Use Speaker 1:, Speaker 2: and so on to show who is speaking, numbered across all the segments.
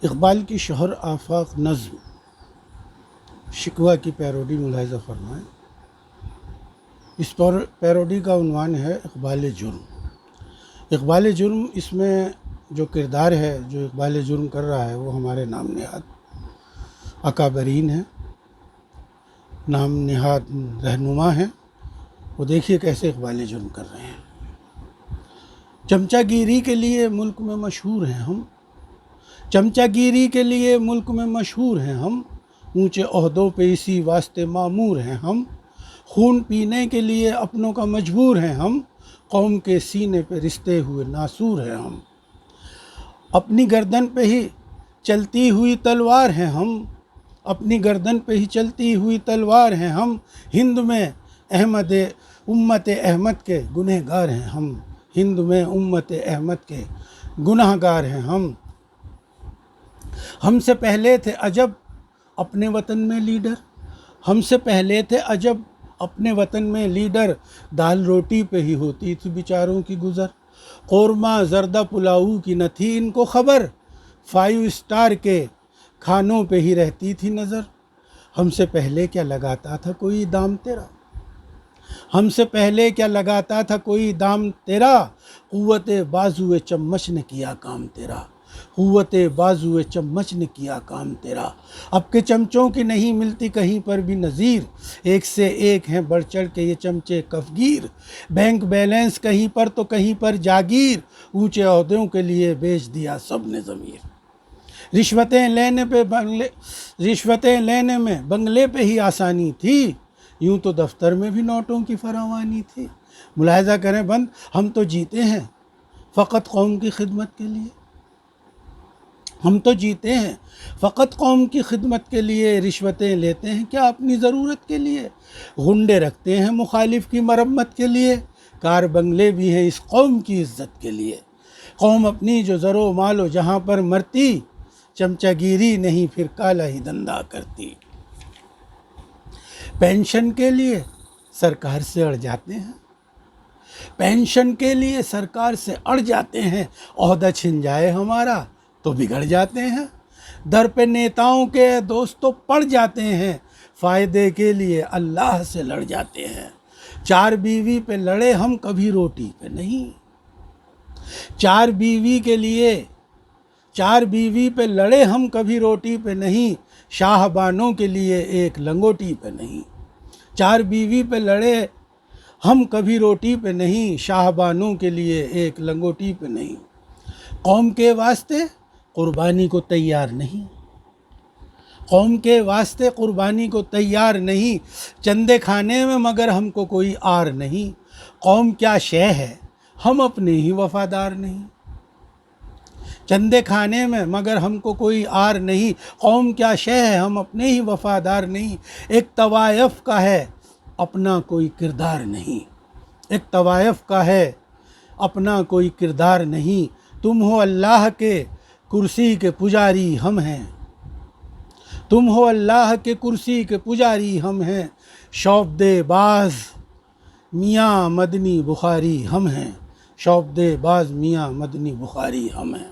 Speaker 1: اقبال کی شہر آفاق نظم شکوہ کی پیروڈی ملاحظہ فرمائیں۔ اس پر پیروڈی کا عنوان ہے اقبال جرم۔ اقبال جرم، اس میں جو کردار ہے جو اقبال جرم کر رہا ہے وہ ہمارے نام نہاد اکابرین ہیں، نام نہاد رہنما ہیں۔ وہ دیکھیے کیسے اقبال جرم کر رہے ہیں۔ چمچہ گیری کے لیے ملک میں مشہور ہیں ہم، چمچہ گیری کے لیے ملک میں مشہور ہیں ہم، اونچے عہدوں پہ اسی واسطے مامور ہیں ہم، خون پینے کے لیے اپنوں کا مجبور ہیں ہم، قوم کے سینے پہ رشتے ہوئے ناسور ہیں ہم، اپنی گردن پہ ہی چلتی ہوئی تلوار ہیں ہم، اپنی گردن پہ ہی چلتی ہوئی تلوار ہیں ہم، ہند میں امت احمد کے گنہگار ہیں ہم، ہند میں امت احمد کے گناہ گار ہیں ہم سے پہلے تھے عجب اپنے وطن میں لیڈر، ہم سے پہلے تھے عجب اپنے وطن میں لیڈر، دال روٹی پہ ہی ہوتی تھی بیچاروں کی گزر، قورمہ زردہ پلاؤ کی نہ تھی ان کو خبر، 5 اسٹار کے کھانوں پہ ہی رہتی تھی نظر، ہم سے پہلے کیا لگاتا تھا کوئی دام تیرا، ہم سے پہلے کیا لگاتا تھا کوئی دام تیرا، قوت بازو چمچ نے کیا کام تیرا، قوت بازو چمچ نے کیا کام تیرا، اب کے چمچوں کی نہیں ملتی کہیں پر بھی نظیر، ایک سے ایک ہیں بڑھ چڑھ کے یہ چمچے کفگیر، بینک بیلنس کہیں پر تو کہیں پر جاگیر، اونچے عہدوں کے لیے بیچ دیا سب نے ضمیر، رشوتیں لینے میں بنگلے پہ ہی آسانی تھی، یوں تو دفتر میں بھی نوٹوں کی فراوانی تھی، ملاحظہ کریں بند، ہم تو جیتے ہیں فقط قوم کی خدمت کے لیے، ہم تو جیتے ہیں فقط قوم کی خدمت کے لیے، رشوتیں لیتے ہیں کیا اپنی ضرورت کے لیے، غنڈے رکھتے ہیں مخالف کی مرمت کے لیے، کار بنگلے بھی ہیں اس قوم کی عزت کے لیے، قوم اپنی جو زر و مال و جہاں پر مرتی، چمچہ گیری نہیں پھر کالا ہی دھندا کرتی، پینشن کے لیے سرکار سے اڑ جاتے ہیں، پینشن کے لیے سرکار سے اڑ جاتے ہیں، عہدہ چھن جائے ہمارا تو بگڑ جاتے ہیں، در پہ نیتاؤں کے دوستوں پڑ جاتے ہیں، فائدے کے لیے اللہ سے لڑ جاتے ہیں، 4 بیوی پہ لڑے ہم کبھی روٹی پہ نہیں، 4 بیوی پہ لڑے ہم کبھی روٹی پہ نہیں، شاہ بانوں کے لیے ایک لنگوٹی پہ نہیں، 4 بیوی پہ لڑے ہم کبھی روٹی پہ نہیں، شاہ بانوں کے لیے ایک لنگوٹی پہ نہیں، قوم کے واسطے قربانی کو تیار نہیں، قوم کے واسطے قربانی کو تیار نہیں، چندے کھانے میں مگر ہم کو کوئی آر نہیں، قوم کیا شے ہے ہم اپنے ہی وفادار نہیں، چندے کھانے میں مگر ہم کو کوئی آر نہیں، قوم کیا شے ہے ہم اپنے ہی وفادار نہیں، ایک طوائف کا ہے اپنا کوئی کردار نہیں، ایک طوائف کا ہے اپنا کوئی کردار نہیں، تم ہو اللہ کے کرسی کے پجاری ہم ہیں، تم ہو اللہ کے کرسی کے پجاری ہم ہیں، شعبدِ باز میاں مدنی بخاری ہم ہیں، شعبدِ باز میاں مدنی بخاری ہم ہیں،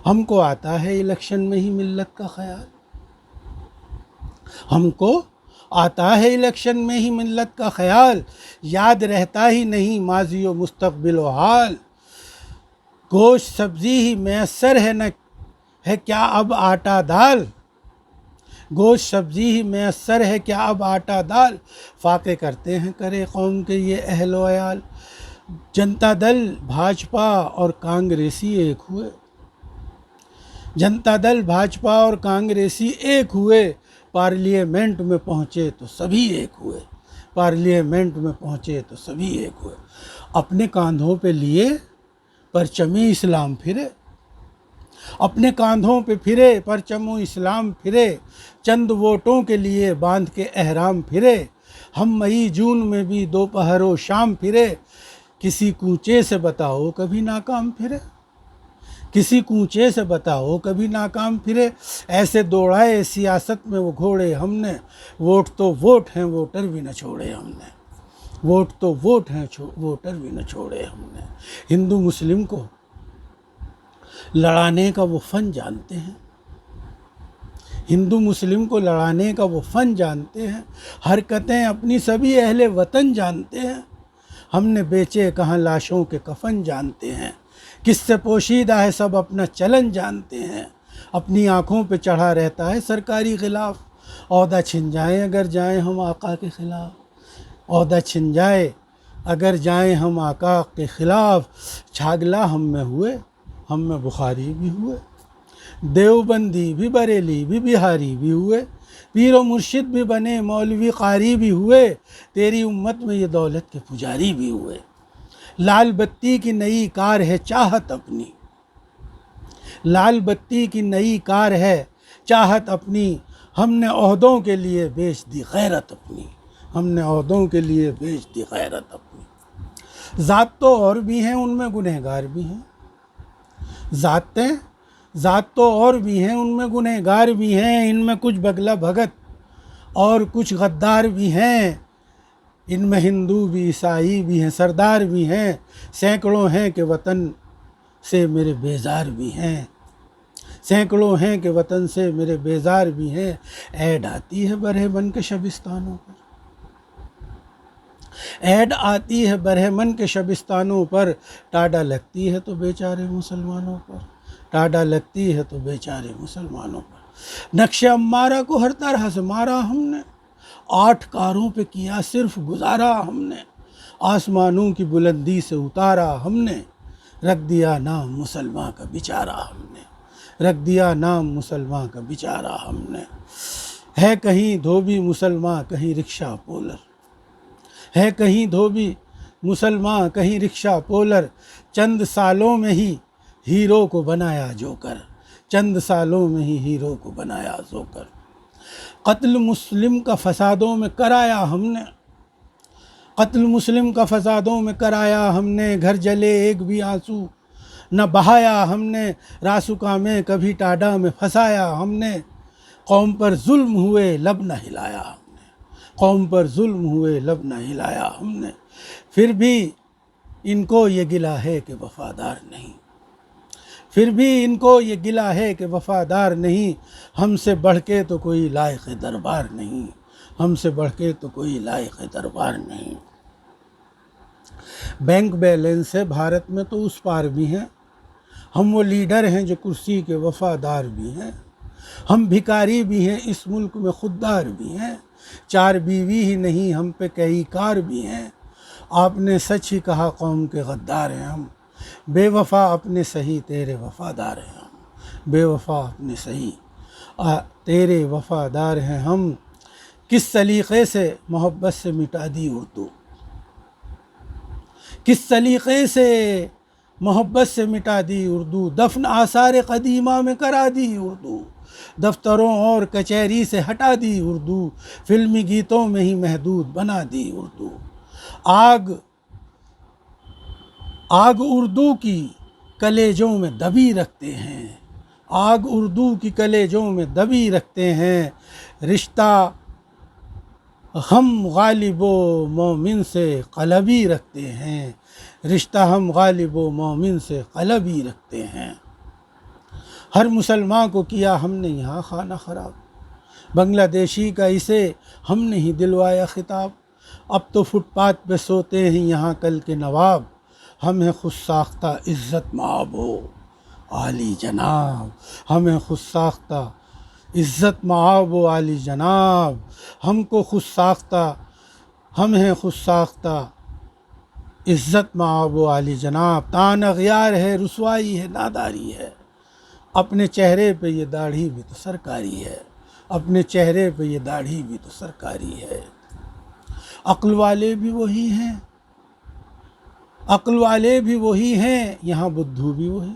Speaker 1: ہم کو آتا ہے الیکشن میں ہی ملت کا خیال، ہم کو آتا ہے الیکشن میں ہی ملت کا خیال، یاد رہتا ہی نہیں ماضی و مستقبل و حال، گوشت سبزی ہی میسر ہے کیا اب آٹا دال، گوشت سبزی ہی میسر ہے کیا اب آٹا دال، فاقے کرتے ہیں کرے قوم کے یہ اہل و عیال، جنتا دل بھاجپا اور کانگریسی ایک ہوئے، جنتا دل بھاجپا اور کانگریسی ایک ہوئے، پارلیمنٹ میں پہنچے تو سبھی ایک ہوئے، پارلیمنٹ میں پہنچے تو سبھی ایک ہوئے، اپنے کاندھوں پہ لیے پرچم اسلام پھرے، اپنے کاندھوں پہ پھرے پرچم اسلام پھرے، چند ووٹوں کے لیے باندھ کے احرام پھرے، ہم مئی جون میں بھی دوپہر و شام پھرے، کسی کوچے سے بتاؤ کبھی ناکام پھرے، کسی کوچے سے بتاؤ کبھی ناکام پھرے، ایسے دوڑائے سیاست میں وہ گھوڑے ہم نے، ووٹ تو ووٹ ہیں ووٹر بھی نہ چھوڑے ہم نے، ووٹ تو ووٹ ہیں ووٹر بھی نہ چھوڑے ہم نے، ہندو مسلم کو لڑانے کا وہ فن جانتے ہیں، ہندو مسلم کو لڑانے کا وہ فن جانتے ہیں، حرکتیں اپنی سبھی اہل وطن جانتے ہیں، ہم نے بیچے کہاں لاشوں کے کفن جانتے ہیں، کس سے پوشیدہ ہے سب اپنا چلن جانتے ہیں، اپنی آنکھوں پہ چڑھا رہتا ہے سرکاری غلاف، عہدہ چھن جائیں اگر جائیں ہم آقا کے خلاف، عہدہ چھن جائے اگر جائیں ہم آقا کے خلاف، چھاگلا ہم میں ہوئے ہم میں بخاری بھی ہوئے، دیوبندی بھی بریلی بھی بہاری بھی ہوئے، پیر و مرشد بھی بنے مولوی قاری بھی ہوئے، تیری امت میں یہ دولت کے پجاری بھی ہوئے، لال بتی کی نئی کار ہے چاہت اپنی، لال بتی کی نئی کار ہے چاہت اپنی، ہم نے عہدوں کے لیے بیچ دی غیرت اپنی، ہم نے عہدوں کے لیے بیچ دی غیرت اپنی، ذات تو اور بھی ہیں ان میں گنہگار بھی ہیں، ذات تو اور بھی ہیں ان میں گنہگار بھی ہیں، ان میں کچھ بگلا بھگت اور کچھ غدار بھی ہیں، ان میں ہندو بھی عیسائی بھی ہیں سردار بھی ہیں، سینکڑوں ہیں کہ وطن سے میرے بیزار بھی ہیں، سینکڑوں ہیں کہ وطن سے میرے بیزار بھی ہیں، ایڈ آتی ہے برہمن کے شبستانوں پر، ایڈ آتی ہے برہمن کے شبستانوں پر، ٹاڈا لگتی ہے تو بیچارے مسلمانوں پر، ٹاڈا لگتی ہے تو بیچارے مسلمانوں پر، نقش امارہ کو ہر طرح سے مارا ہم نے، 8 کاروں پہ کیا صرف گزارا ہم نے، آسمانوں کی بلندی سے اتارا ہم نے، رکھ دیا نام مسلمان کا بیچارہ ہم نے، رکھ دیا نام مسلمان کا بیچارہ ہم نے، ہے کہیں دھوبی مسلمان کہیں رکشہ پولر، ہے کہیں دھوبی مسلمان کہیں رکشہ پولر، چند سالوں میں ہی ہیرو کو بنایا جوکر، چند سالوں میں ہی ہیرو کو بنایا جوکر، قتل مسلم کا فسادوں میں کرایا ہم نے، قتل مسلم کا فسادوں میں کرایا ہم نے، گھر جلے ایک بھی آنسو نہ بہایا ہم نے، راسکا میں کبھی ٹاڈا میں پھنسایا ہم نے، قوم پر ظلم ہوئے لب نہ ہلایا ہم نے، قوم پر ظلم ہوئے لب نہ ہلایا ہم نے، پھر بھی ان کو یہ گلہ ہے کہ وفادار نہیں، پھر بھی ان کو یہ گلہ ہے کہ وفادار نہیں، ہم سے بڑھ کے تو کوئی لائق دربار نہیں، ہم سے بڑھ کے تو کوئی لائق دربار نہیں، بینک بیلنس ہے بھارت میں تو اس پار بھی ہیں، ہم وہ لیڈر ہیں جو کرسی کے وفادار بھی ہیں، ہم بھکاری بھی ہیں اس ملک میں خوددار بھی ہیں، 4 بیوی ہی نہیں ہم پہ کئی کار بھی ہیں، آپ نے سچ ہی کہا قوم کے غدار ہیں ہم، بے وفا اپنے سہی تیرے وفادار ہیں ہم، بے وفا اپنے سہی تیرے وفادار ہیں ہم، کس سلیقے سے محبت سے مٹا دی اردو، کس سلیقے سے محبت سے مٹا دی اردو، دفن آثار قدیمہ میں کرا دی اردو، دفتروں اور کچہری سے ہٹا دی اردو، فلمی گیتوں میں ہی محدود بنا دی اردو، آگ اردو کی کلیجوں میں دبی رکھتے ہیں، آگ اردو کی کلیجوں میں دبی رکھتے ہیں، رشتہ ہم غالب و مومن سے قلبی رکھتے ہیں، رشتہ ہم غالب و مومن سے قلبی رکھتے ہیں، ہر مسلمان کو کیا ہم نے یہاں خانہ خراب، بنگلہ دیشی کا اسے ہم نے ہی دلوایا خطاب، اب تو فٹ پاتھ پہ سوتے ہیں یہاں کل کے نواب، ہمیں خود ساختہ عزت مآب ہو عالی جناب، ہمیں خود ساختہ عزت مآب و عالی جناب، ہم کو خود ساختہ ہمیں خود ساختہ عزت مآب و عالی جناب، تان اغیار ہے رسوائی ہے ناداری ہے، اپنے چہرے پہ یہ داڑھی بھی تو سرکاری ہے، اپنے چہرے پہ یہ داڑھی بھی تو سرکاری ہے، عقل والے بھی وہی ہیں، عقل والے بھی وہی ہیں یہاں بدھو بھی وہی،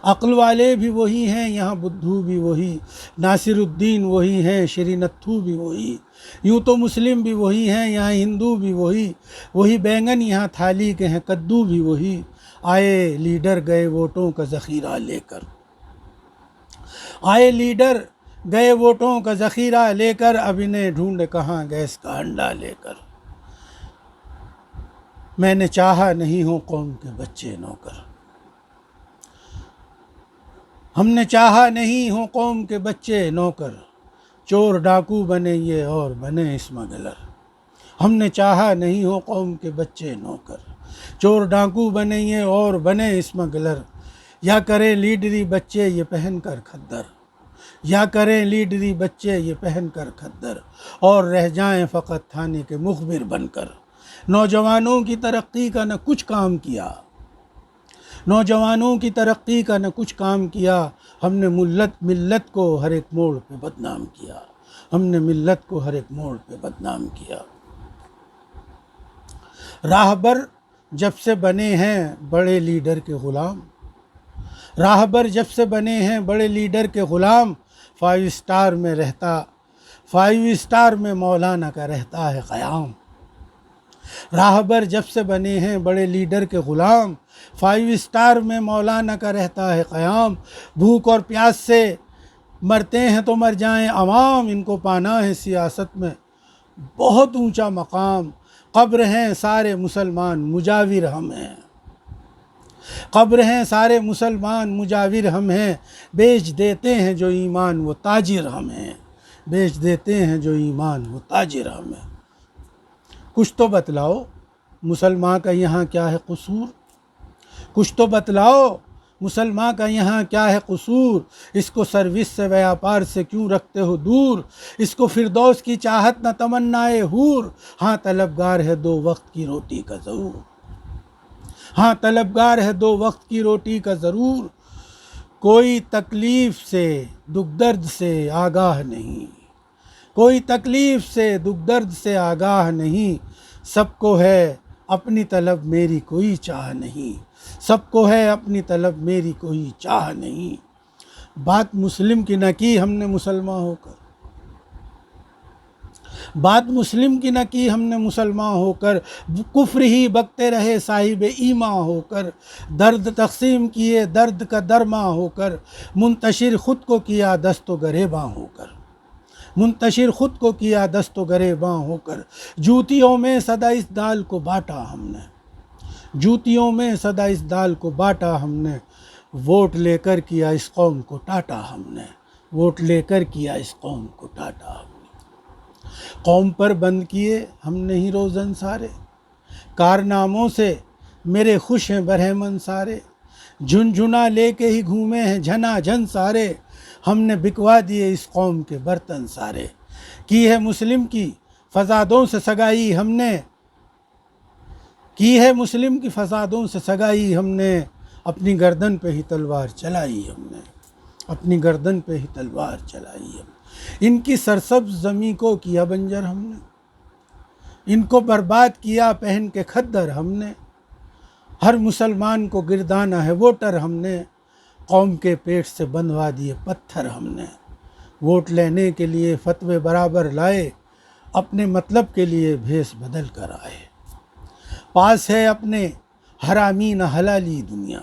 Speaker 1: عقل والے بھی وہی ہیں یہاں بدھو بھی وہی، ناصر الدین وہی ہیں شری نتھو بھی وہی، یوں تو مسلم بھی وہی ہیں یہاں ہندو بھی وہی بینگن یہاں تھالی کے ہیں کدو بھی وہی، آئے لیڈر گئے ووٹوں کا ذخیرہ لے کر، آئے لیڈر گئے ووٹوں کا ذخیرہ لے کر، اب انہیں ڈھونڈ کہاں گیس کا انڈا لے کر، میں نے چاہا نہیں ہوں قوم کے بچے نوکر، ہم نے چاہا نہیں ہوں قوم کے بچے نوکر، چور ڈاکو بنے یہ اور بنے اسمگلر۔ ہم نے چاہا نہیں ہوں قوم کے بچے نوکر، چور ڈاکو بنے یہ اور بنے اسمگلر۔ یا کریں لیڈری بچے یہ پہن کر کھدر، یا کریں لیڈری بچے یہ پہن کر کھدر، اور رہ جائیں فقط تھانے کے مخبر بن کر۔ نوجوانوں کی ترقی کا نہ کچھ کام کیا، نوجوانوں کی ترقی کا نہ کچھ کام کیا، ہم نے ملت کو ہر ایک موڑ پہ بدنام کیا، ہم نے ملت کو ہر ایک موڑ پہ بدنام کیا۔ راہبر جب سے بنے ہیں بڑے لیڈر کے غلام، راہبر جب سے بنے ہیں بڑے لیڈر کے غلام، 5 اسٹار میں رہتا، 5 اسٹار میں مولانا کا رہتا ہے قیام۔ راہبر جب سے بنے ہیں بڑے لیڈر کے غلام، 5 اسٹار میں مولانا کا رہتا ہے قیام۔ بھوک اور پیاس سے مرتے ہیں تو مر جائیں عوام، ان کو پانا ہے سیاست میں بہت اونچا مقام۔ قبر ہیں سارے مسلمان مجاور ہم ہیں، قبر ہیں سارے مسلمان مجاور ہم ہیں، بیچ دیتے ہیں جو ایمان وہ تاجر ہم ہیں، بیچ دیتے ہیں جو ایمان وہ تاجر ہم ہیں۔ کچھ تو بتلاؤ مسلمان کا یہاں کیا ہے قصور، کچھ تو بتلاؤ مسلمان کا یہاں کیا ہے قصور، اس کو سروس سے ویاپار سے کیوں رکھتے ہو دور، اس کو فردوس کی چاہت نہ تمنائے حور، ہاں طلبگار ہے 2 وقت کی روٹی کا ضرور، ہاں طلبگار ہے 2 وقت کی روٹی کا ضرور۔ کوئی تکلیف سے دکھ درد سے آگاہ نہیں، کوئی تکلیف سے دکھ درد سے آگاہ نہیں، سب کو ہے اپنی طلب میری کوئی چاہ نہیں، سب کو ہے اپنی طلب میری کوئی چاہ نہیں۔ بات مسلم کی نہ کی ہم نے مسلمان ہو کر، بات مسلم کی نہ کی ہم نے مسلمان ہو کر، کفر ہی بکتے رہے صاحب ایمان ہو کر، درد تقسیم کیے درد کا درماں ہو کر، منتشر خود کو کیا دست و گریباں ہو کر، منتشر خود کو کیا دست و گریباں ہو کر۔ جوتیوں میں صدا اس دال کو بانٹا ہم نے، جوتیوں میں صدا اس دال کو بانٹا ہم نے، ووٹ لے کر کیا اس قوم کو ٹاٹا ہم نے، ووٹ لے کر کیا اس قوم کو ٹاٹا ہم نے۔ قوم پر بند کیے ہم نے ہی روزن سارے، کارناموں سے میرے خوش ہیں برہمن سارے، جھنجھنا لے کے ہی گھومے ہیں جھنا جھن سارے، ہم نے بکوا دیے اس قوم کے برتن سارے۔ کی ہے مسلم کی فسادوں سے سگائی ہم نے، کی ہے مسلم کی فسادوں سے سگائی ہم نے، اپنی گردن پہ ہی تلوار چلائی ہم نے، اپنی گردن پہ ہی تلوار چلائی ہم نے۔ ان کی سرسبز زمیں کو کیا بنجر ہم نے، ان کو برباد کیا پہن کے کھدر ہم نے، ہر مسلمان کو گردانا ہے ووٹر ہم نے، قوم کے پیٹ سے بندھوا دیے پتھر ہم نے، ووٹ لینے کے لیے فتوے برابر لائے، اپنے مطلب کے لیے بھیس بدل کر آئے۔ پاس ہے اپنے حرامی نہ حلالی دنیا،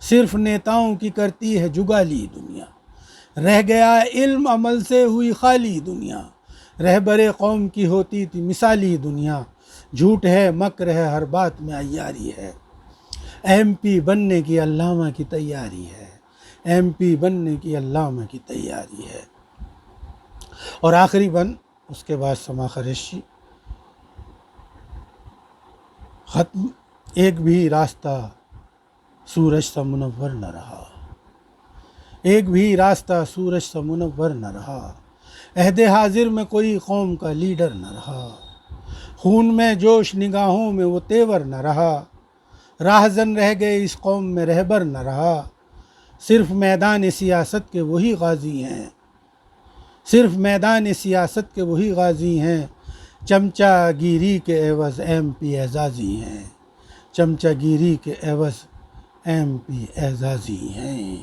Speaker 1: صرف نیتاؤں کی کرتی ہے جگالی دنیا، رہ گیا علم عمل سے ہوئی خالی دنیا، رہبر قوم کی ہوتی تھی مثالی دنیا، جھوٹ ہے مکر ہے ہر بات میں عیاری ہے، ایم پی بننے کی علامہ کی تیاری ہے، ایم پی بننے کی علامہ کی تیاری ہے۔ اور آخری بند اس کے بعد سما خریشی ختم۔ ایک بھی راستہ سورج سا منور نہ رہا، ایک بھی راستہ سورج سا منور نہ رہا، عہد حاضر میں کوئی قوم کا لیڈر نہ رہا، خون میں جوش نگاہوں میں وہ تیور نہ رہا، راہزن رہ گئے اس قوم میں رہبر نہ رہا، صرف میدان سیاست کے وہی غازی ہیں، صرف میدان سیاست کے وہی غازی ہیں، چمچہ گیری کے عوض ایم پی اعزازی ہیں، چمچہ گیری کے عوض ایم پی اعزازی ہیں۔